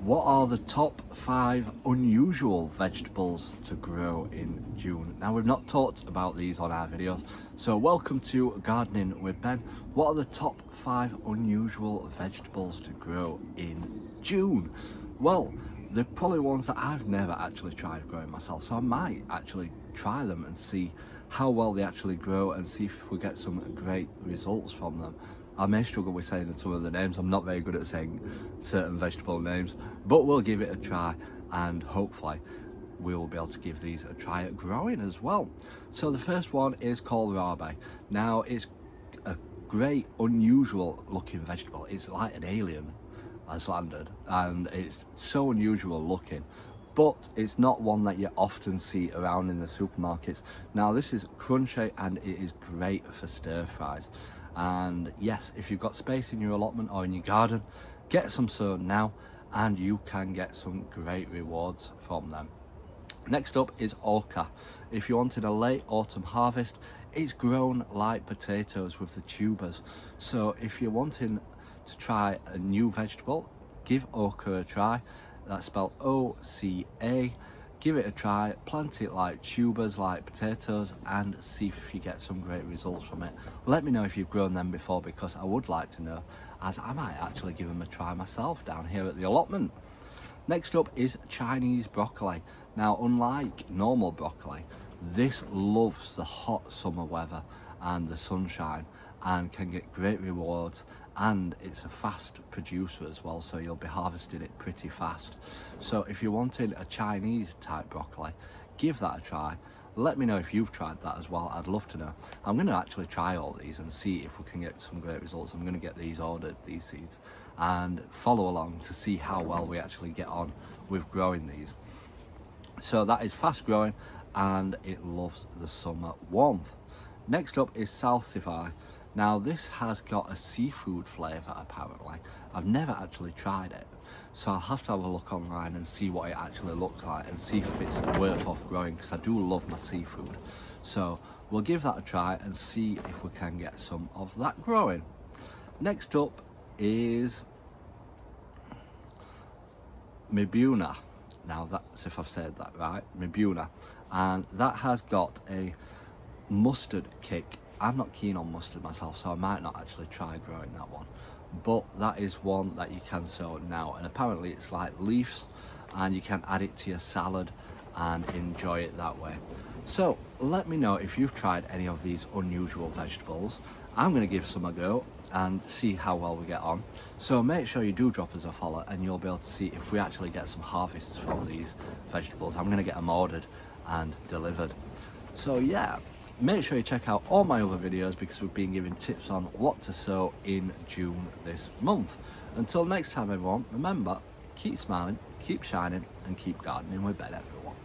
What are the top 5 unusual vegetables to grow in June? Now, we've not talked about these on our videos, so welcome to Gardening with Ben. What are the top 5 unusual vegetables to grow in June? Well, they're probably ones that I've never actually tried growing myself, so I might actually try them and see how well they actually grow and see if we get some great results from them. I may struggle with saying some of the names. I'm not very good at saying certain vegetable names, but we'll give it a try and hopefully we will be able to give these a try at growing as well. So the first one is kohlrabi. Now, it's a great unusual looking vegetable. It's like an alien has landed and it's so unusual looking, but it's not one that you often see around in the supermarkets. Now, this is crunchy and it is great for stir fries. And yes, if you've got space in your allotment or in your garden, get some sown now and you can get some great rewards from them. Next up is orca. If you wanted a late autumn harvest, it's grown like potatoes with the tubers. So if you're wanting to try a new vegetable, give orca a try. That's spelled O-C-A. Give it a try, plant it like tubers, like potatoes, and see if you get some great results from it. Let me know if you've grown them before, because I would like to know, as I might actually give them a try myself down here at the allotment. Next up is Chinese broccoli. Now, unlike normal broccoli, this loves the hot summer weather and the sunshine and can get great rewards, and it's a fast producer as well, so you'll be harvesting it pretty fast. So if you're wanting a Chinese type broccoli, give that a try. Let me know if you've tried that as well. I'd love to know. I'm going to actually try all these and see if we can get some great results. I'm going to get these ordered, these seeds, and follow along to see how well we actually get on with growing these. So that is fast growing and it loves the summer warmth. Next up is salsify. Now, this has got a seafood flavour apparently. I've never actually tried it, so I'll have to have a look online and see what it actually looks like and see if it's worth off growing, because I do love my seafood. So we'll give that a try and see if we can get some of that growing. Next up is mibuna. Now, that's if I've said that right, mibuna, and that has got a mustard kick. I'm not keen on mustard myself, so I might not actually try growing that one, but that is one that you can sow now, and apparently it's like leaves and you can add it to your salad and enjoy it that way. So let me know if you've tried any of these unusual vegetables. I'm going to give some a go and see how well we get on, so make sure you do drop us a follow and you'll be able to see if we actually get some harvests from these vegetables. I'm going to get them ordered and delivered. So yeah, make sure you check out all my other videos, because we've been giving tips on what to sow in June this month. Until next time everyone, remember, keep smiling, keep shining and keep gardening with Ben everyone.